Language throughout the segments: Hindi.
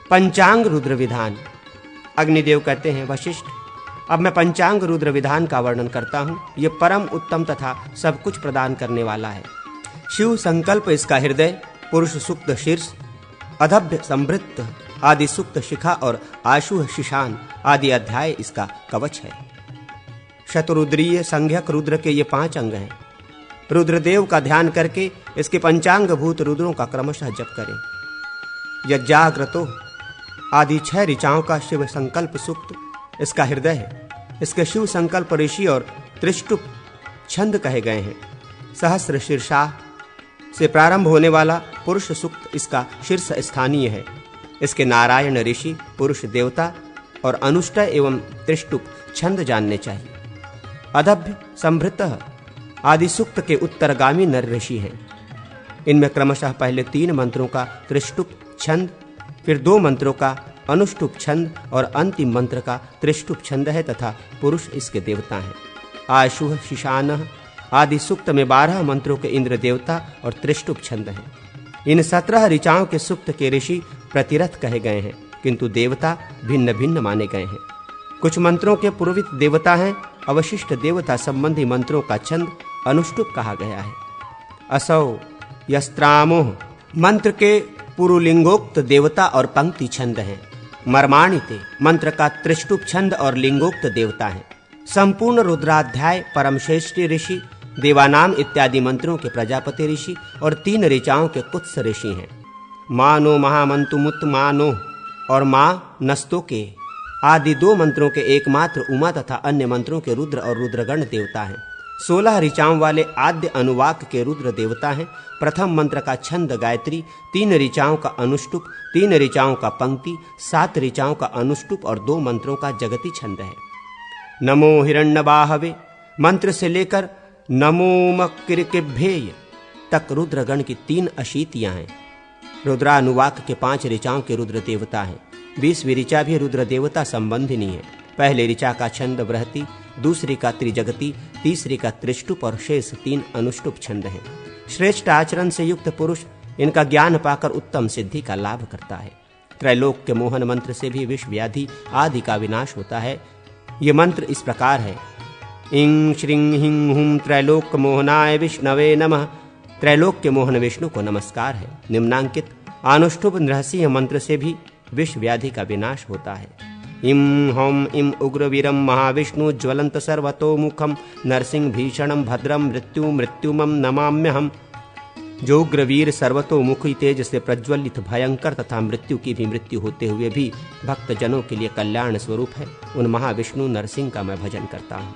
पंचांग रुद्र विधान। अग्निदेव कहते हैं, वशिष्ठ, अब मैं पंचांग रुद्र विधान का वर्णन करता हूँ। ये परम उत्तम तथा सब कुछ प्रदान करने वाला है। शिव संकल्प इसका हृदय, पुरुष सूक्त शीर्ष, अधभ्य संभृत आदि सूक्त शिखा और आशु शिशान आदि अध्याय इसका कवच है। शतरुद्रीय संज्ञक रुद्र के ये 5 अंग हैं। रुद्रदेव का ध्यान करके इसके पंचांग भूत रुद्रों का क्रमशः जप करें। यज्ञाग्रतो आदि 6 ऋचाओं का शिव संकल्प सूक्त इसका हृदय है। इसके शिव संकल्प ऋषि और त्रिष्टुप छंद कहे गए हैं। सहस्र शीर्षा से प्रारंभ होने वाला पुरुष सूक्त इसका शीर्ष स्थानीय है। इसके नारायण ऋषि, पुरुष देवता और अनुष्टय एवं त्रिष्टुप छंद जानने चाहिए। अधभ्य संभृत आदि सूक्त के उत्तरगामी नर ऋषि हैं। इनमें क्रमशः पहले 3 मंत्रों का त्रिष्टुप छंद, फिर 2 मंत्रों का अनुष्टुप छंद और अंतिम मंत्र का त्रिष्टुप छंद है तथा पुरुष इसके देवता हैं। आशु शिशान आदि सूक्त में 12 मंत्रों के इंद्र देवता और त्रिष्टुप छंद हैं। इन 17 ऋचाओं के सूक्त के ऋषि प्रतिरथ कहे गए हैं, किंतु देवता भिन्न भिन्न माने गए हैं। कुछ मंत्रों के पुरोहित देवता हैं। अवशिष्ट देवता संबंधी मंत्रों का छंद अनुष्टुप कहा गया है। असौ यस्त्रामोह मंत्र के पुरुलिंगोक्त देवता और पंक्ति छंद हैं। मर्माणिते मंत्र का त्रिष्टुप छंद और लिंगोक्त देवता है। संपूर्ण रुद्राध्याय परमश्रेष्ठ ऋषि, देवानाम इत्यादि मंत्रों के प्रजापति ऋषि और 3 ऋचाओं के कुत्स ऋषि हैं। मानो महामंतुमुत मानो और माँ नस्तो के आदि 2 मंत्रों के एकमात्र उमा तथा अन्य मंत्रों के रुद्र और रुद्रगण देवता हैं। 16 ऋचाओं वाले आद्य अनुवाक के रुद्र देवता हैं। प्रथम मंत्र का छंद गायत्री, 3 ऋचाओं का अनुष्टुप, 3 ऋचाओं का पंक्ति, 7 ऋचाओं का अनुष्टुप और 2 मंत्रों का जगती छंद है। नमो हिरण्यबाहवे मंत्र से लेकर नमोमकृकेभ्येय तक रुद्रगण की 3 अशीतियां हैं। रुद्रानुवाक के 5 ऋचाओं के रुद्र देवता हैं। 20वीं ऋचा भी रुद्र देवता संबंधिनी है। पहले ऋचा का छंद बृहति, दूसरी का त्रिजगती, तीसरी का त्रिष्टुप और शेष 3 अनुष्टुप छंद हैं। श्रेष्ठ आचरण से युक्त पुरुष इनका ज्ञान पाकर उत्तम सिद्धि का लाभ करता है। त्रैलोक के मोहन मंत्र से भी विष व्याधि आदि का विनाश होता है। ये मंत्र इस प्रकार है। इंग श्रीं हिं हुम त्रैलोक मोहनाय विष्णवे नमः। त्रैलोक के मोहन विष्णु को नमस्कार है। निम्नांकित अनुष्टुप रहस्य मंत्र से भी विष व्याधि का विनाश होता है। इम हम इम उग्रवीरम महाविष्णु ज्वलंत सर्वतोमुखम नरसिंह भीषणम भद्रम मृत्युमम नमाम्यहम। जो उग्रवीर सर्वतोमुखी तेज से प्रज्वलित भयंकर तथा मृत्यु की भी मृत्यु होते हुए भी भक्त जनों के लिए कल्याण स्वरूप है, उन महाविष्णु नरसिंह का मैं भजन करता हूँ।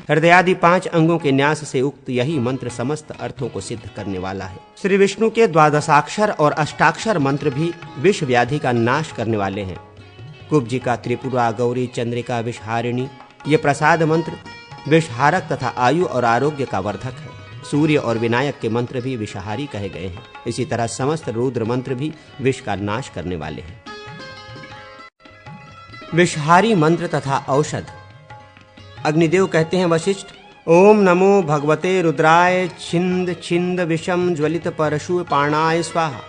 हृदयादि 5 अंगों के न्यास से उक्त यही मंत्र समस्त अर्थों को सिद्ध करने वाला है। श्री विष्णु के 12 और अष्टाक्षर मंत्र भी विष व्याधि का नाश करने वाले हैं। कुब्जिका, त्रिपुरा, गौरी, चंद्रिका, विषहारिणी ये प्रसाद मंत्र विषहारक तथा आयु और आरोग्य का वर्धक है। सूर्य और विनायक के मंत्र भी विषहारी कहे गए हैं। इसी तरह समस्त रुद्र मंत्र भी विष का नाश करने वाले हैं। विषहारी मंत्र तथा औषध। अग्निदेव कहते हैं, वशिष्ठ, ओम नमो भगवते रुद्राय छिंद छिंद विषम ज्वलित परशु पाणाय स्वाहा।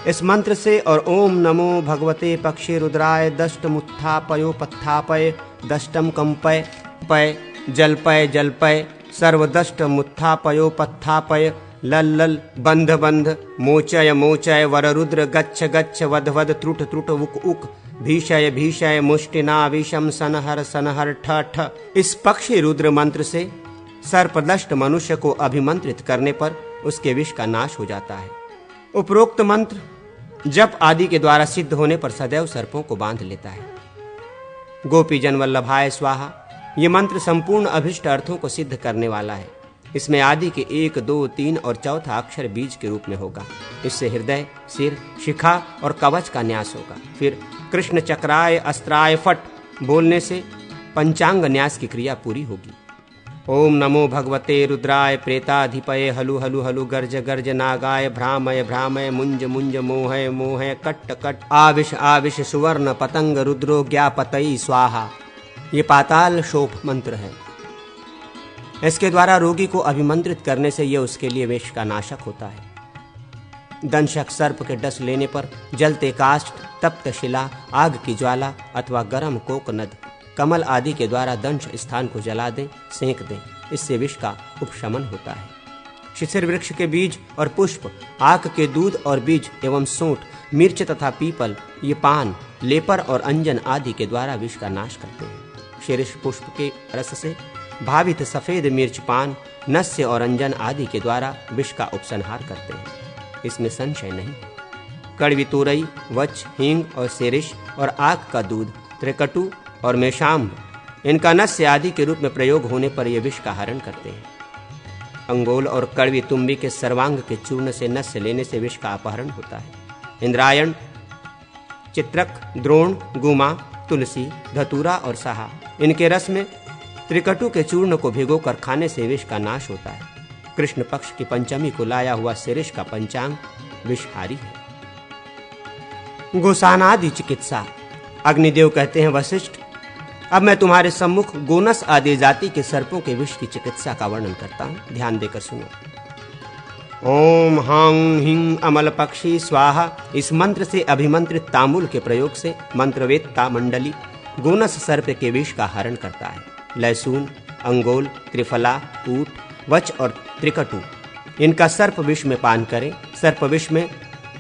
इस मंत्र से और ओम नमो भगवते पक्षे रुद्राय दष्ट मुत्थापयो पत्थापय दष्टम कंपय पय जलपय जलपय सर्वदष्ट मुत्थापयो पत्थापय लल लल बंध बंध मोचय मोचय वररुद्र गच्छ गच्छ वध वध त्रुट त्रुट उक उक भीषय भीषय मुष्टिना विषम सनहर सनहर ठ ठ। इस पक्षी रुद्र मंत्र से सर्पदष्ट मनुष्य को अभिमंत्रित करने पर उसके विष का नाश हो जाता है। उपरोक्त मंत्र जप आदि के द्वारा सिद्ध होने पर सदैव सर्पों को बांध लेता है। गोपीजन वल्लभाय स्वाहा। ये मंत्र संपूर्ण अभिष्ट अर्थों को सिद्ध करने वाला है। इसमें आदि के 1, 2, 3 और चौथा अक्षर बीज के रूप में होगा। इससे हृदय, सिर, शिखा और कवच का न्यास होगा। फिर कृष्ण चक्राय अस्त्राय फट बोलने से पंचांग न्यास की क्रिया पूरी होगी। ओम नमो भगवते रुद्राय प्रेताधिपये हलु हलु हलु गर्ज गर्ज नागाय भ्रामय भ्रामय मुंज मुंज मोहय मोहय कट्ट कट आविश आविश सुवर्ण पतंग रुद्रो ज्ञापतई स्वाहा। ये पाताल शोफ मंत्र है। इसके द्वारा रोगी को अभिमंत्रित करने से यह उसके लिए विष का नाशक होता है। दंशक सर्प के डस लेने पर जलते काष्ठ, तप्त शिला, आग की ज्वाला अथवा गर्म कोकनद, कमल आदि के द्वारा दंश स्थान को जला दें, सेंक दें। इससे विष का उपशमन होता है। शिशिर वृक्ष के बीज और पुष्प, आक के दूध और बीज एवं सोंठ, मिर्च तथा पीपल, ये पान, लेपर और अंजन आदि के द्वारा विष का नाश करते हैं। शीर्ष पुष्प के रस से भावित सफेद मिर्च पान, नस्य और अंजन आदि के द्वारा विष का उपसंहार करते हैं, इसमें संशय नहीं। कड़वी तोरई, वच, हींग और सेरिश और आक का दूध, त्रिकटु और मेशाम्ब, इनका नस्य आदि के रूप में प्रयोग होने पर ये विष का हरण करते हैं। अंगोल और कड़वी तुम्बी के सर्वांग के चूर्ण से नस्य लेने से विष का अपहरण होता है। इंद्रायण, चित्रक, द्रोण, गुमा, तुलसी, धतूरा और साहा, इनके रस में त्रिकटु के चूर्ण को भिगोकर खाने से विष का नाश होता है। कृष्ण पक्ष की पंचमी को लाया हुआ शिरीष का पंचांग विषहारी है। गोसानादि चिकित्सा। अग्निदेव कहते हैं, वशिष्ठ, अब मैं तुम्हारे सम्मुख गोनस आदि जाति के सर्पों के विष की चिकित्सा का वर्णन करता हूं, ध्यान देकर सुनो। ओम हां हिं अमल पक्षी स्वाहा, इस मंत्र से अभिमंत्रित तांबुल के प्रयोग से मंत्रवेत्ता मंडली गोनस सर्प के विष का हरण करता है। लहसुन, अंगोल, त्रिफला, ऊट, वच और त्रिकटु, इनका सर्प विष में पान करें। सर्प विष में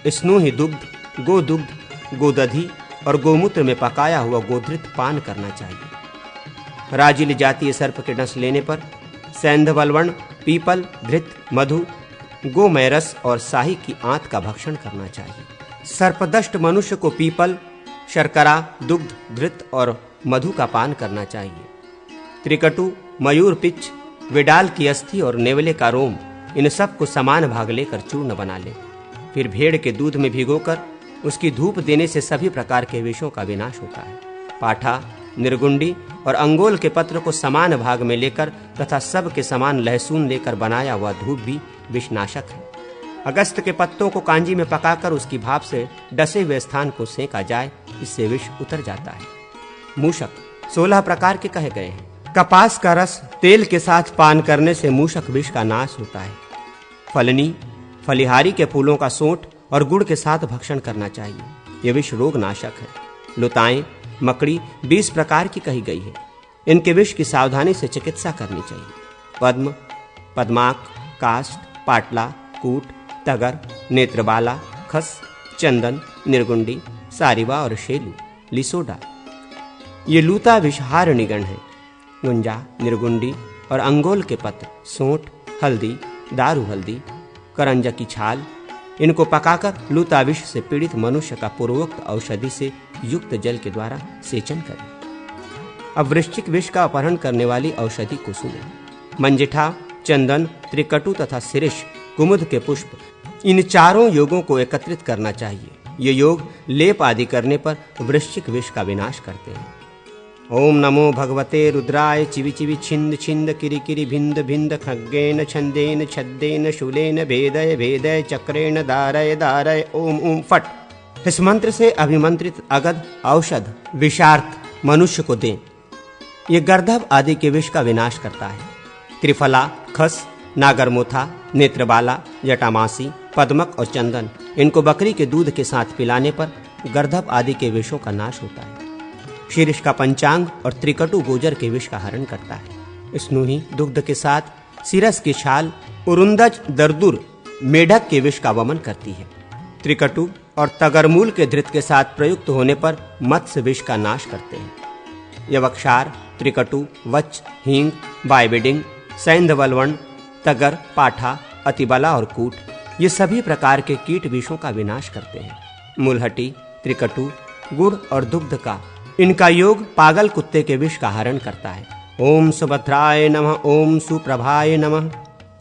स्नूहि दुग्ध, गोदुग्ध, गोदधि और गोमूत्र में पकाया हुआ गोधृत पान करना चाहिए। राजिल जातीय सर्प के डस लेने पर सैंधवलवण, पीपल, धृत, मधु, गोमयरस और साही की आंत का भक्षण करना चाहिए। सर्पदष्ट मनुष्य को पीपल, शर्करा, दुग्ध, धृत और मधु का पान करना चाहिए। त्रिकटु, मयूर पिच, विडाल की अस्थि और नेवले का रोम, इन सब को समान भाग लेकर चूर्ण बना ले। फिर भेड़ के दूध में भिगोकर उसकी धूप देने से सभी प्रकार के विषों का विनाश होता है। पाठा, निर्गुंडी और अंगोल के पत्र को समान भाग में लेकर तथा सब के समान लहसुन लेकर बनाया हुआ धूप भी विषनाशक है। अगस्त के पत्तों को कांजी में पकाकर उसकी भाप से डसे हुए स्थान को सेंका जाए, इससे विष उतर जाता है। मूषक 16 प्रकार के कहे गए हैं। कपास का रस तेल के साथ पान करने से मूषक विष का नाश होता है। फलनी, फलिहारी के फूलों का सोंठ और गुड़ के साथ भक्षण करना चाहिए, यह विष रोग नाशक है। लुताएं, मकड़ी 20 प्रकार की कही गई है, इनके विष की सावधानी से चिकित्सा करनी चाहिए। पद्म, पद्माक, काष्ठ, पाटला, कूट, तगर, नेत्रबाला, खस, चंदन, निर्गुंडी, सारिवा और शेलू, लिसोडा, ये लूता विषहार निगण है। गुंजा, निर्गुंडी और अंगोल के पत्र, सोंठ, हल्दी, दारू हल्दी, करंजा की छाल, इनको पकाकर लूता विष से पीड़ित मनुष्य का पूर्वोक्त औषधि से युक्त जल के द्वारा सेचन करें। अब वृश्चिक विष का अपहरण करने वाली औषधि को सुनें। मंजिठा, चंदन, त्रिकटु तथा शिरीष, कुमुद के पुष्प, इन चारों योगों को एकत्रित करना चाहिए। ये योग लेप आदि करने पर वृश्चिक विष का विनाश करते हैं। ओम नमो भगवते रुद्राय चिवि चिवि छिंद छिंद किरि किरि भिंद भिंद खग्गेन छंदेन छद्देन शूलेन भेदय भेदय चक्रेण दारय दारय ओम ओम फट। इस मंत्र से अभिमंत्रित अगध औषध विषार्थ मनुष्य को दें। ये गर्दभ आदि के विष का विनाश करता है। त्रिफला, खस, नागरमोथा, नेत्रबाला, जटामासी, पद्मक और चंदन, इनको बकरी के दूध के साथ पिलाने पर गर्दभ आदि के विषों का नाश होता है। शीर्ष का पंचांग और त्रिकटु गोजर के विष का हरण करता है। स्नूही दुग्ध के साथ सिरस की छाल उरुंदज दरदुर मेढक के विष का वमन करती है। त्रिकटु और तगरमूल के धृत के साथ प्रयुक्त होने पर मत्स्य विष का नाश करते हैं। यवक्षार, त्रिकटु, वच, हींग, बायबिडिंग, सैंधवलवण, तगर, पाठा, अतिबला और कूट, ये सभी प्रकार के कीट विषों का विनाश करते हैं। मूलहटी, त्रिकटु, गुड़ और दुग्ध का इनका योग पागल कुत्ते के विष का हरण करता है। ओम सुभद्राय नमः, ओम सुप्रभाय नमः,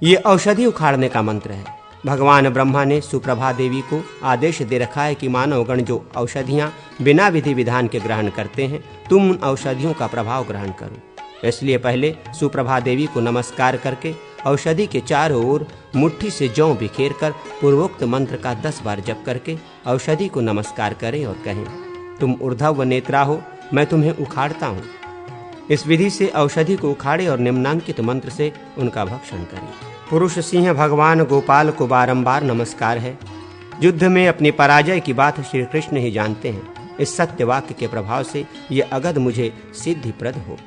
ये औषधि उखाड़ने का मंत्र है। भगवान ब्रह्मा ने सुप्रभा देवी को आदेश दे रखा है कि मानवगण जो औषधियां बिना विधि विधान के ग्रहण करते हैं, तुम उन औषधियों का प्रभाव ग्रहण करो। इसलिए पहले सुप्रभा देवी को नमस्कार करके औषधि के चारों ओर मुट्ठी से जौ बिखेर कर पूर्वोक्त मंत्र का 10 बार जप करके औषधि को नमस्कार करें और कहें, तुम ऊर्ध्व व नेत्रा हो, मैं तुम्हें उखाड़ता हूँ। इस विधि से औषधि को उखाड़े और निम्नांकित मंत्र से उनका भक्षण करें। पुरुष सिंह भगवान गोपाल को बारंबार नमस्कार है। युद्ध में अपनी पराजय की बात श्री कृष्ण ही जानते हैं। इस सत्य वाक्य के प्रभाव से ये अगध मुझे सिद्धिप्रद हो।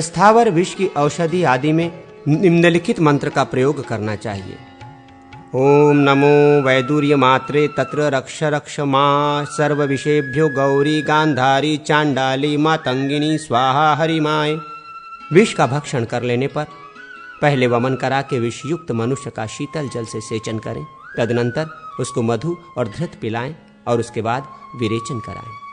स्थावर विष की औषधि आदि में निम्नलिखित मंत्र का प्रयोग करना चाहिए। ओम नमो वैदुर्य मात्रे तत्र रक्ष रक्ष मां सर्व विषेभ्यो गौरी गांधारी चांडाली मातंगिनी स्वाहा हरिमाय। विष का भक्षण कर लेने पर पहले वमन करा के विषयुक्त मनुष्य का शीतल जल से सेचन करें, तदनंतर उसको मधु और धृत पिलाएं और उसके बाद विरेचन कराएं।